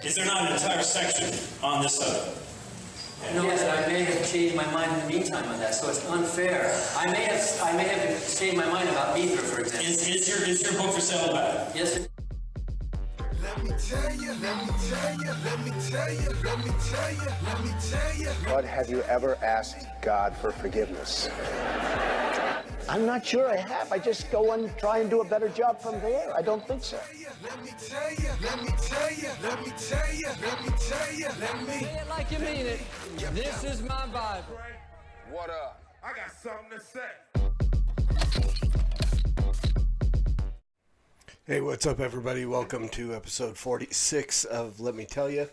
Is there not an entire section on this subject? No, yes, I may have changed my mind in the meantime on that, so it's unfair. I may have changed my mind about Mithra, for example. Is your book for sale back? Yes, sir. Let me tell you, let me tell you, let me tell you, let me tell you, let me tell you. But have you ever asked God for forgiveness? I'm not sure I have. I just go and try and do a better job from there. I don't think so. Let me tell you, let me tell you, let me tell you, let me tell you, let me. Say it like you mean it. This is my Bible. What up? I got something to say. Hey, what's up, everybody? Welcome to episode 46 of Let Me Tell You.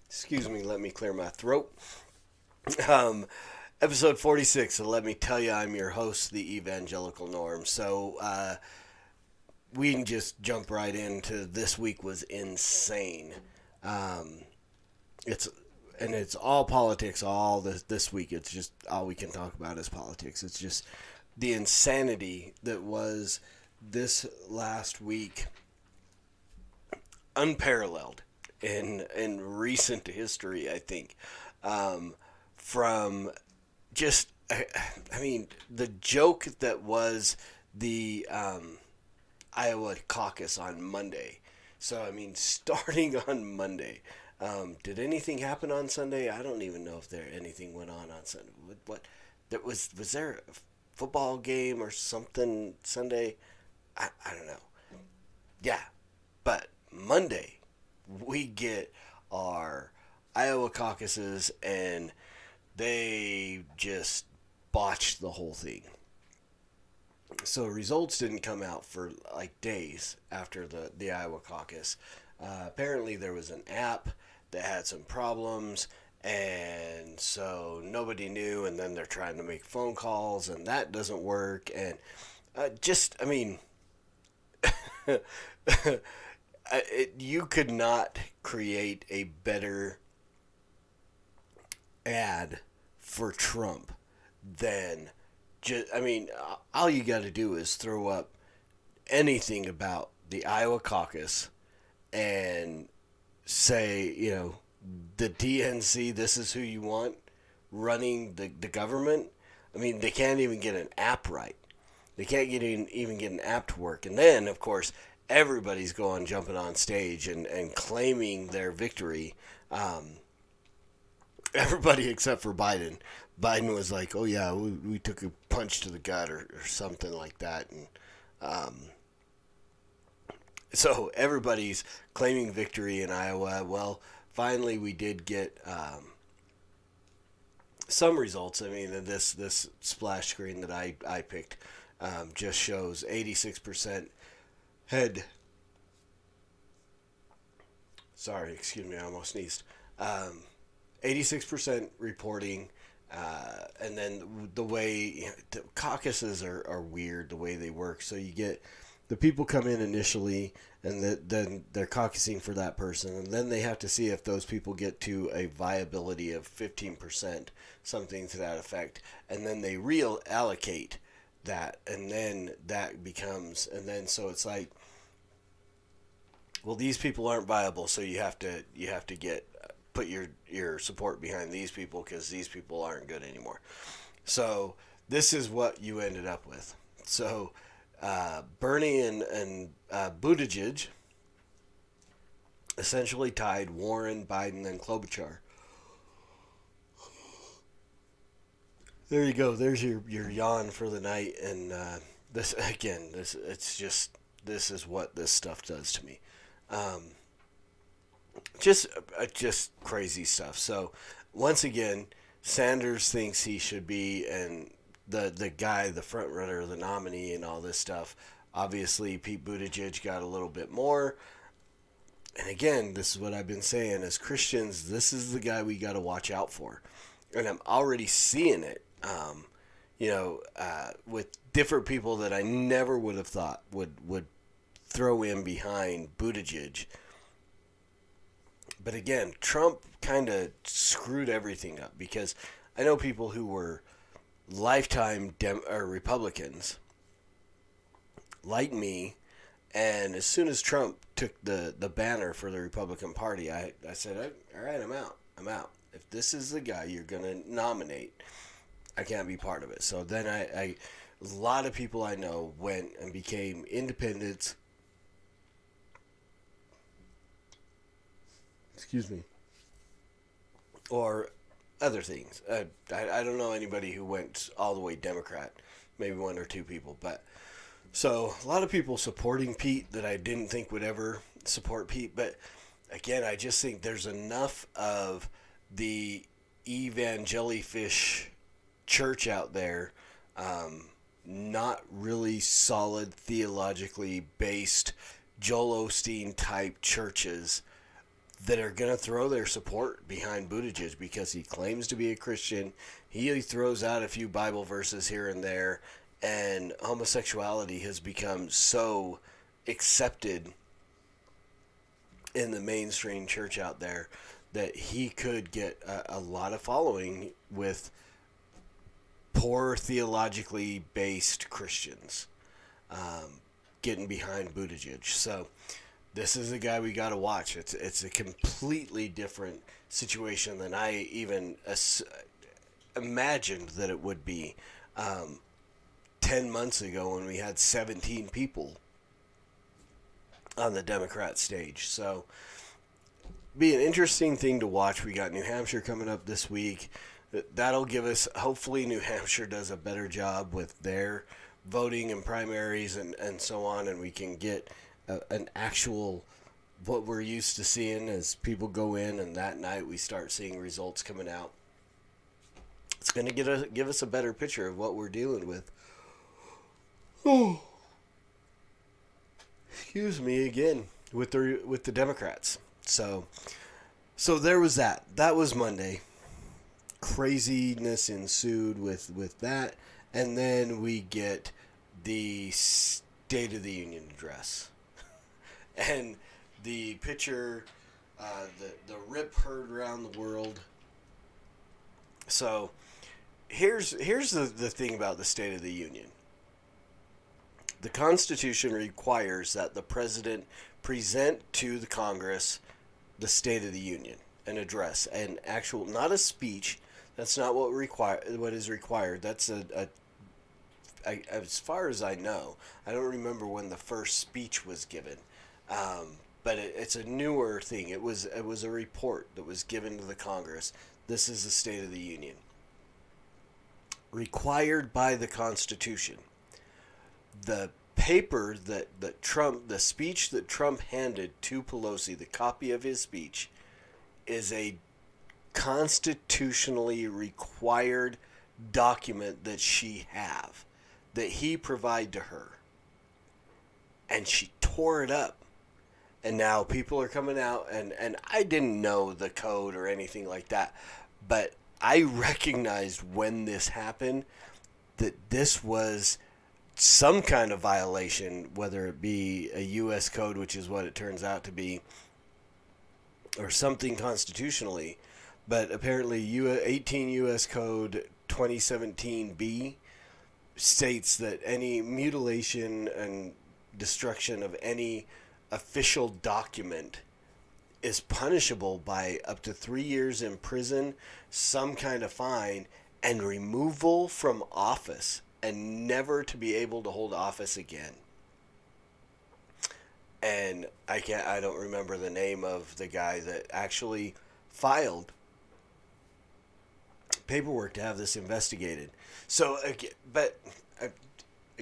Excuse me, let me clear my throat. Episode 46 of Let Me Tell You. I'm your host, the Evangelical Norm. So, we can just jump right into this week was insane. It's all politics all this week. It's just all we can talk about is politics. It's just the insanity that was this last week, unparalleled in recent history, I think. From just, I mean, the joke that was the Iowa Caucus on Monday. So, I mean, starting on Monday. Did anything happen on Sunday? I don't even know if anything went on Sunday. What was there a football game or something Sunday? I don't know. Yeah, but Monday we get our Iowa caucuses and they just botched the whole thing. So results didn't come out for like days after the Iowa caucus. Apparently there was an app that had some problems, and so nobody knew, and then they're trying to make phone calls and that doesn't work, and you could not create a better ad for Trump than all you got to do is throw up anything about the Iowa caucus and say, the DNC, this is who you want running the government. I mean, they can't even get an app right. They can't even get an app to work. And then, of course, everybody's jumping on stage and claiming their victory. Everybody except for Biden. Biden was like, oh, yeah, we took a punch to the gut or something like that. And so everybody's claiming victory in Iowa. Well, finally we did get some results. I mean, this splash screen that I picked just shows 86% had... Sorry, excuse me, I almost sneezed. 86% reporting, and then the way the caucuses are weird, the way they work. So you get the people come in initially, and then they're caucusing for that person, and then they have to see if those people get to a viability of 15%, something to that effect, and then they reallocate that, and then that becomes, and then so it's like, well, these people aren't viable, so you have to put your support behind these people because these people aren't good anymore. So this is what you ended up with. So Bernie and Buttigieg essentially tied Warren, Biden, and Klobuchar. There you go. There's your yawn for the night. And this is what this stuff does to me. Just crazy stuff. So once again, Sanders thinks he should be, and the guy, the front runner, the nominee, and all this stuff. Obviously, Pete Buttigieg got a little bit more. And again, this is what I've been saying. As Christians, this is the guy we got to watch out for. And I'm already seeing it, with different people that I never would have thought would throw in behind Buttigieg. But again, Trump kind of screwed everything up, because I know people who were lifetime Republicans like me, And as soon as Trump took the banner for the Republican Party, I said, all right, I'm out. If this is the guy you're going to nominate, I can't be part of it. So then a lot of people I know went and became independents. Excuse me. Or other things. I don't know anybody who went all the way Democrat. Maybe one or two people. But so a lot of people supporting Pete that I didn't think would ever support Pete. But again, I just think there's enough of the Evangelifish church out there, not really solid theologically based Joel Osteen type churches that are going to throw their support behind Buttigieg because he claims to be a Christian. He throws out a few Bible verses here and there, and homosexuality has become so accepted in the mainstream church out there that he could get a lot of following with poor theologically based Christians getting behind Buttigieg. So this is a guy we got to watch. It's a completely different situation than I even imagined that it would be 10 months ago when we had 17 people on the Democrat stage. So be an interesting thing to watch. We got New Hampshire coming up this week. That'll give us, hopefully New Hampshire does a better job with their voting and primaries and so on, and we can get an actual, what we're used to seeing as people go in and that night we start seeing results coming out. It's going to give us a better picture of what we're dealing with. Oh, excuse me again, with the Democrats. So there was that. That was Monday. Craziness ensued with that, and then we get the State of the Union address, and the picture, the rip heard around the world. So here's the thing about the State of the Union. The Constitution requires that the president present to the Congress the State of the Union, an address, an actual, not a speech. That's not what is required. That's as far as I know, I don't remember when the first speech was given, but it's a newer thing. It was a report that was given to the Congress. This is the State of the Union, required by the Constitution. The paper that Trump, the speech that Trump handed to Pelosi, the copy of his speech, is a constitutionally required document that he provide to her, and she tore it up. And now people are coming out, and I didn't know the code or anything like that, but I recognized when this happened that this was some kind of violation, whether it be a U.S. code, which is what it turns out to be, or something constitutionally. But apparently 18 U.S. Code 2017B states that any mutilation and destruction of any official document is punishable by up to 3 years in prison, some kind of fine, and removal from office, and never to be able to hold office again. And I don't remember the name of the guy that actually filed paperwork to have this investigated. So, but I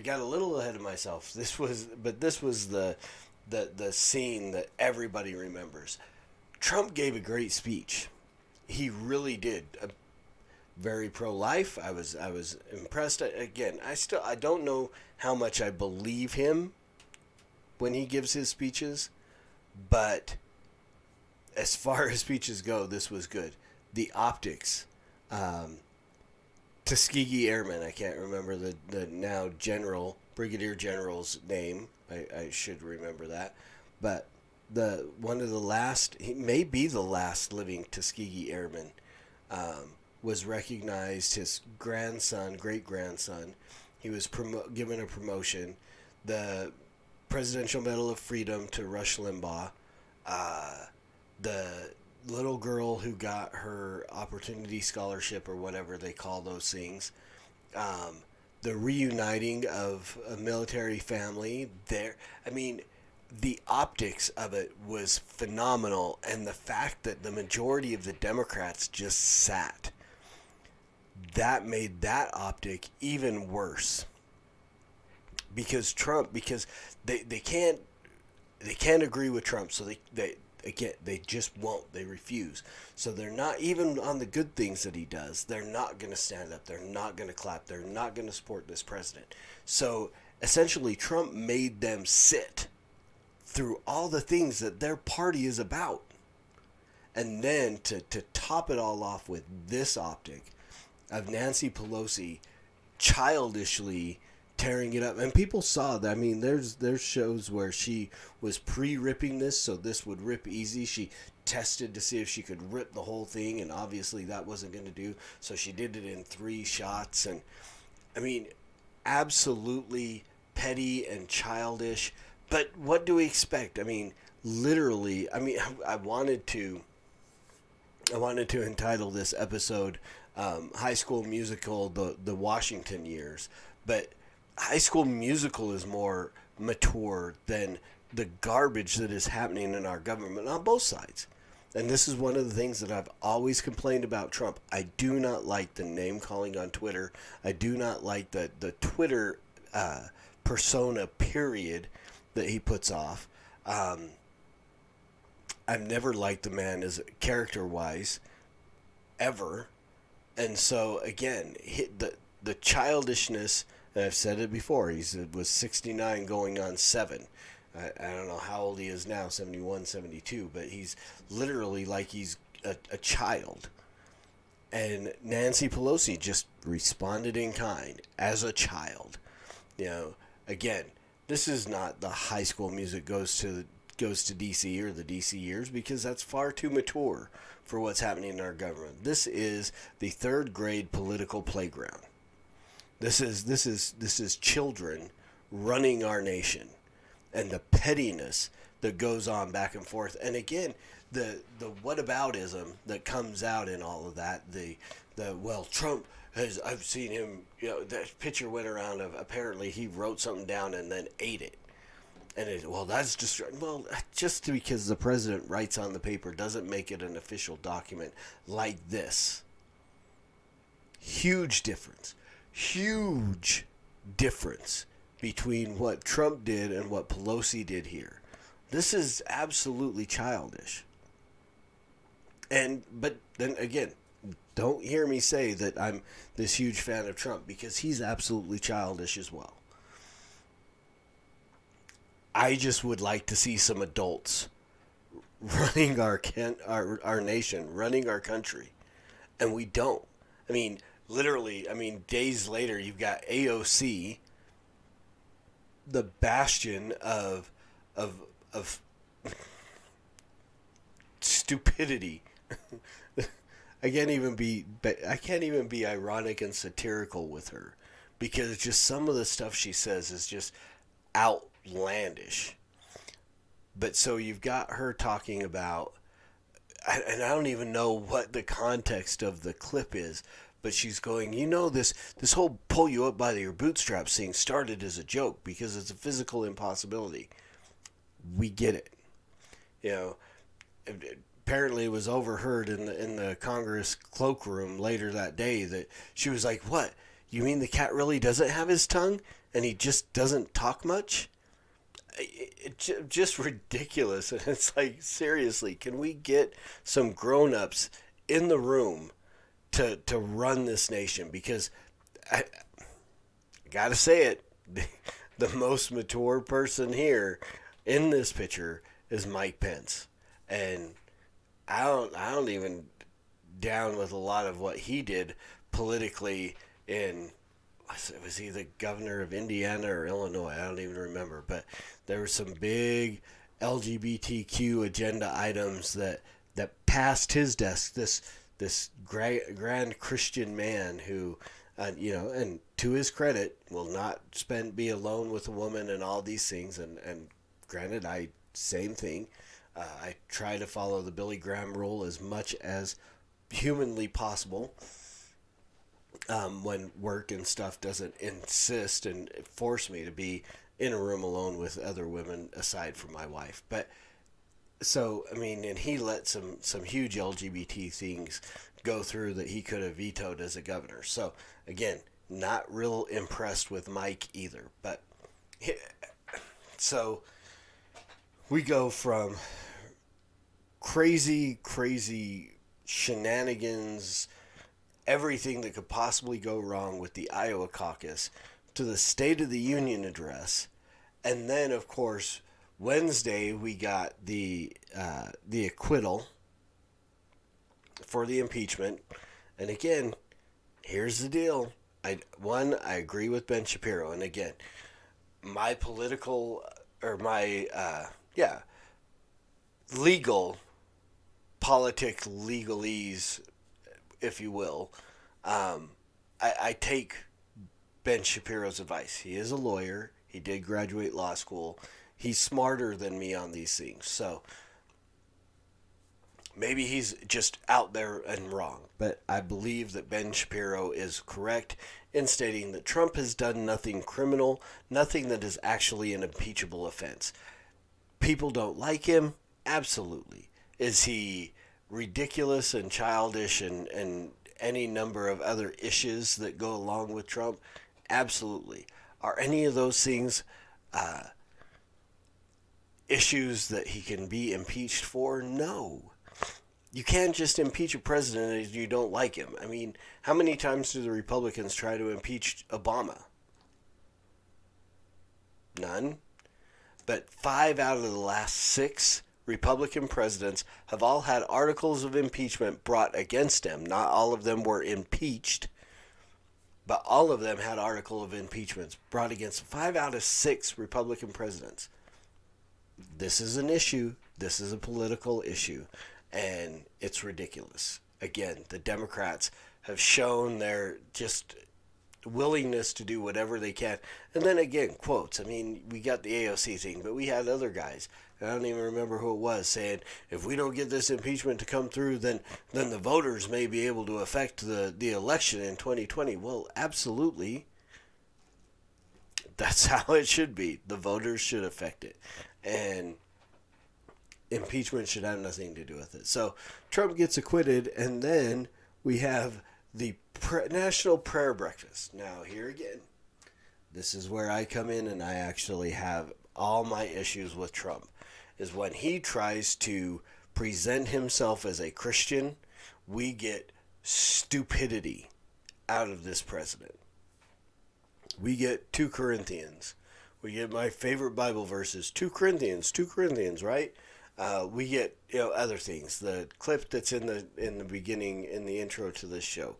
got a little ahead of myself. This was the scene that everybody remembers. Trump gave a great speech. He really did. Very pro-life. I was impressed. Again, I don't know how much I believe him when he gives his speeches, but as far as speeches go, this was good. The optics. Tuskegee Airmen. I can't remember the now Brigadier General's name. I should remember that. But one of the last, he may be the last living Tuskegee Airman, was recognized. His great grandson, he was given a promotion. The Presidential Medal of Freedom to Rush Limbaugh. The little girl who got her Opportunity Scholarship or whatever they call those things. The reuniting of a military family there. I mean, the optics of it was phenomenal, and the fact that the majority of the Democrats just sat, that made that optic even worse. Because they can't agree with Trump, so they just won't. They refuse. So they're not, even on the good things that he does, they're not going to stand up. They're not going to clap. They're not going to support this president. So essentially, Trump made them sit through all the things that their party is about. And then to top it all off with this optic of Nancy Pelosi childishly tearing it up. And people saw that. I mean, there's shows where she was pre-ripping this, so this would rip easy. She tested to see if she could rip the whole thing, and obviously that wasn't going to do. So she did it in 3 shots. And I mean, absolutely petty and childish. But what do we expect? I mean, literally, I mean, I wanted to entitle this episode High School Musical, the Washington Years. But High School Musical is more mature than the garbage that is happening in our government on both sides. And this is one of the things that I've always complained about Trump. I do not like the name calling on Twitter. I do not like the Twitter persona, period, that he puts off. I've never liked the man as character-wise, ever. And so, again, the childishness, and I've said it before, he was 69 going on 7. I don't know how old he is now, 71, 72, but he's literally like he's a child. And Nancy Pelosi just responded in kind as a child. You know, again, this is not the High School Music goes to DC or the DC years, because that's far too mature for what's happening in our government. This is the 3rd grade political playground. This is children running our nation, and the pettiness that goes on back and forth. And again, the whataboutism that comes out in all of that. Well, Trump has, I've seen him, you know, that picture went around of apparently he wrote something down and then ate it. And that's just, just because the president writes on the paper doesn't make it an official document like this. Huge difference between what Trump did and what Pelosi did here. This is absolutely childish. But then again, don't hear me say that I'm this huge fan of Trump, because he's absolutely childish as well. I just would like to see some adults running our nation, running our country, and we don't. I mean, literally, days later, you've got AOC, the bastion of stupidity. I can't even be ironic and satirical with her, because just some of the stuff she says is just outlandish. But so you've got her talking about, and I don't even know what the context of the clip is, but she's going, this whole pull you up by your bootstraps thing started as a joke because it's a physical impossibility. We get it. Apparently it was overheard in the Congress cloakroom later that day that she was like, "What? You mean the cat really doesn't have his tongue and he just doesn't talk much?" Just ridiculous. And it's like, seriously, can we get some grown-ups in the room to run this nation? Because I gotta say it, the most mature person here in this picture is Mike Pence, and I don't even down with a lot of what he did politically in, was he the governor of Indiana or Illinois? I don't even remember, but there were some big LGBTQ agenda items that passed his desk. This grand Christian man who And to his credit, will not be alone with a woman and all these things. And granted, same thing. I try to follow the Billy Graham rule as much as humanly possible. When work and stuff doesn't insist and force me to be in a room alone with other women aside from my wife. But so, I mean, and he let some huge LGBT things go through that he could have vetoed as a governor. So again, not real impressed with Mike either. But so we go from crazy shenanigans, everything that could possibly go wrong with the Iowa Caucus, to the State of the Union address, and then of course Wednesday we got the acquittal for the impeachment. And again, here's the deal: I agree with Ben Shapiro, and again, my political or my legalese, if you will. I take Ben Shapiro's advice. He is a lawyer. He did graduate law school. He's smarter than me on these things. So maybe he's just out there and wrong. But I believe that Ben Shapiro is correct in stating that Trump has done nothing criminal, nothing that is actually an impeachable offense. People don't like him? Absolutely. Is he ridiculous and childish and any number of issues that go along with Trump? Absolutely. Are any of those things issues that he can be impeached for? No. You can't just impeach a president if you don't like him. I mean, how many times do the Republicans try to impeach Obama? None. But 5 out of the last 6 Republican presidents have all had articles of impeachment brought against them. Not all of them were impeached, but all of them had article of impeachments brought against 5 out of 6 Republican presidents. This is an issue. This is a political issue, and it's ridiculous. Again, the Democrats have shown their just willingness to do whatever they can. And then again, quotes. I mean, we got the AOC thing, but we had other guys. I don't even remember who it was saying, if we don't get this impeachment to come through, then the voters may be able to affect the election in 2020. Well, absolutely. That's how it should be. The voters should affect it. And impeachment should have nothing to do with it. So Trump gets acquitted, and then we have the National Prayer Breakfast. Now, here again, this is where I come in and I actually have all my issues with Trump, is when he tries to present himself as a Christian, we get stupidity out of this president. We get 2 Corinthians. We get my favorite Bible verses, 2 Corinthians, right? We get other things. The clip that's in the beginning, in the intro to this show.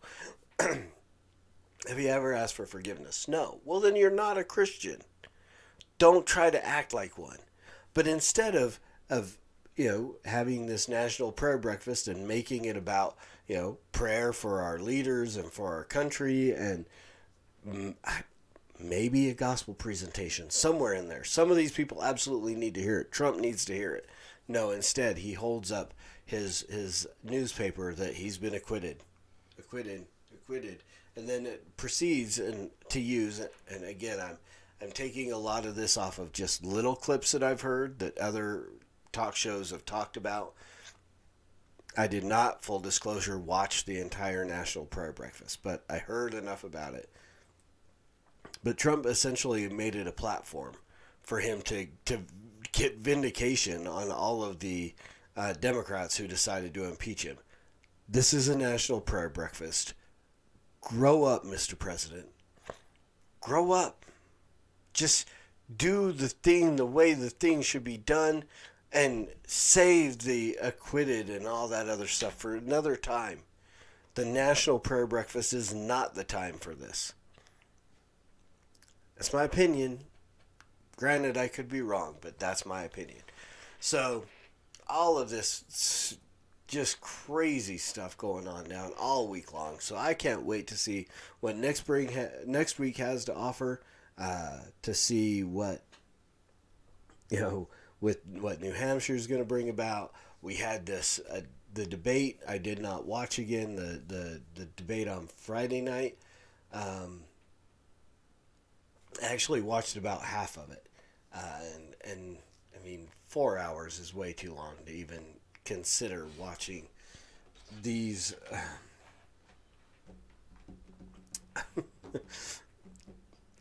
Have you ever asked for forgiveness? No. Well, then you're not a Christian. Don't try to act like one. But instead of having this national prayer breakfast and making it about prayer for our leaders and for our country, and maybe a gospel presentation somewhere in there. Some of these people absolutely need to hear it. Trump needs to hear it. No, instead he holds up his newspaper that he's been acquitted, and then it proceeds to use it. And again, I'm taking a lot of this off of just little clips that I've heard that other talk shows have talked about. I did not, full disclosure, watch the entire National Prayer Breakfast, but I heard enough about it. But Trump essentially made it a platform for him to get vindication on all of the Democrats who decided to impeach him. This is a National Prayer Breakfast. Grow up, Mr. President. Grow up. Just do the thing the way the thing should be done, and save the acquitted and all that other stuff for another time. The National Prayer Breakfast is not the time for this. That's my opinion. Granted, I could be wrong, but that's my opinion. So, all of this just crazy stuff going on down all week long. So I can't wait to see what next week has to offer, to see what, with what New Hampshire is going to bring about. We had this the debate. I did not watch again the debate on Friday night. I actually watched about half of it, and I mean 4 hours is way too long to even consider watching these.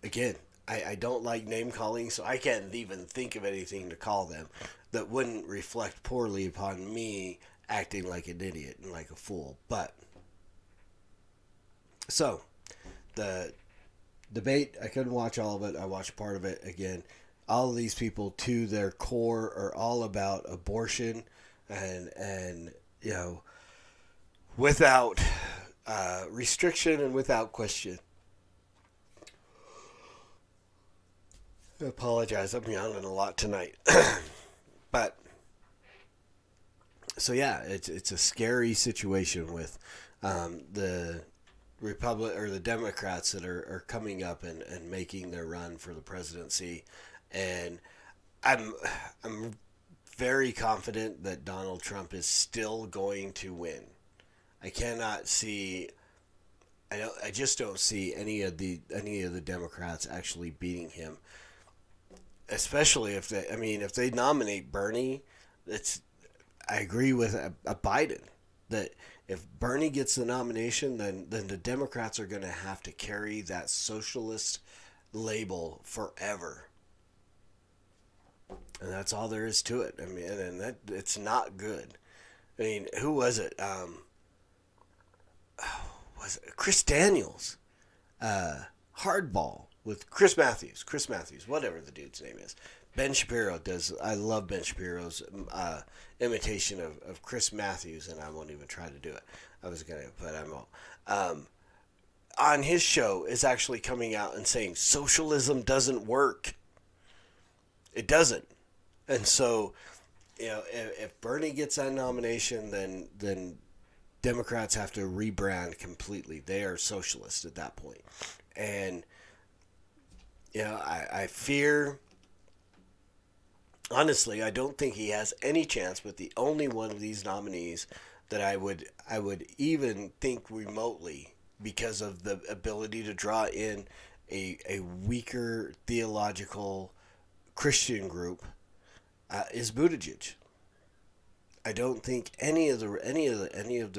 Again, I don't like name calling, so I can't even think of anything to call them that wouldn't reflect poorly upon me acting like an idiot and like a fool. But so the debate, I couldn't watch all of it. I watched part of it. Again, all of these people to their core are all about abortion and without restriction and without question. I apologize, I'm yawning a lot tonight. But so yeah, it's a scary situation with the the Democrats that are coming up and making their run for the presidency, and I'm very confident that Donald Trump is still going to win. I cannot see. I just don't see any of the Democrats actually beating him. Especially if they nominate Bernie, I agree with a Biden that if Bernie gets the nomination, then the Democrats are going to have to carry that socialist label forever. And that's all there is to it. I mean, and that it's not good. I mean, who was it? Was it Chris Daniels? Hardball with Chris Matthews, whatever the dude's name is. Ben Shapiro does. I love Ben Shapiro's imitation of Chris Matthews, and I won't even try to do it. I was gonna, but I won't. On his show is actually coming out and saying socialism doesn't work. It doesn't, and so if Bernie gets that nomination, then Democrats have to rebrand completely. They are socialist at that point, and I fear. Honestly, I don't think he has any chance with the only one of these nominees that I would even think remotely, because of the ability to draw in a weaker theological Christian group, is Buttigieg. I don't think any of the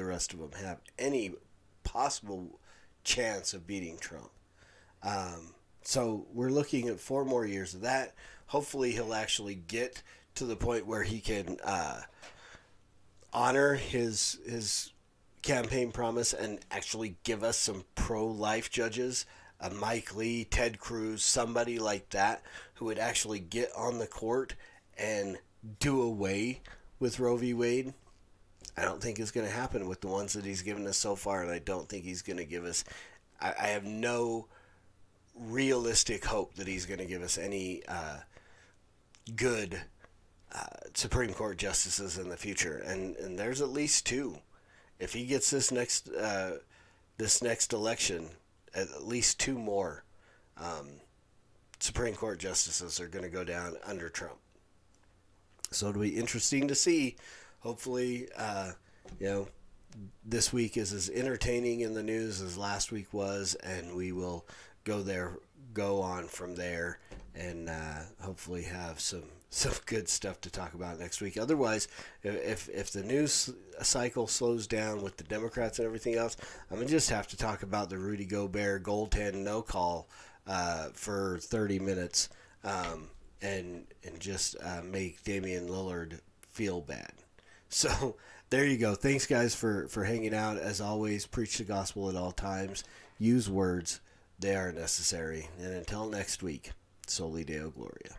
rest of them have any possible chance of beating Trump. So we're looking at 4 more years of that. Hopefully he'll actually get to the point where he can honor his campaign promise and actually give us some pro-life judges, Mike Lee, Ted Cruz, somebody like that, who would actually get on the court and do away with Roe v. Wade. I don't think it's going to happen with the ones that he's given us so far, and I don't think he's going to give us. I have no realistic hope that he's going to give us any good Supreme Court justices in the future, and there's at least 2. If he gets this next election, at least 2 more Supreme Court justices are going to go down under Trump. So it'll be interesting to see. Hopefully, this week is as entertaining in the news as last week was, and we will go on from there, and hopefully have some good stuff to talk about next week. Otherwise, if the news cycle slows down with the Democrats and everything else, I'm gonna just have to talk about the Rudy Gobert goaltend no call for 30 minutes, and just make Damian Lillard feel bad. So there you go. Thanks, guys, for hanging out. As always, preach the gospel at all times. Use words. They are necessary. And until next week, Soli Deo Gloria.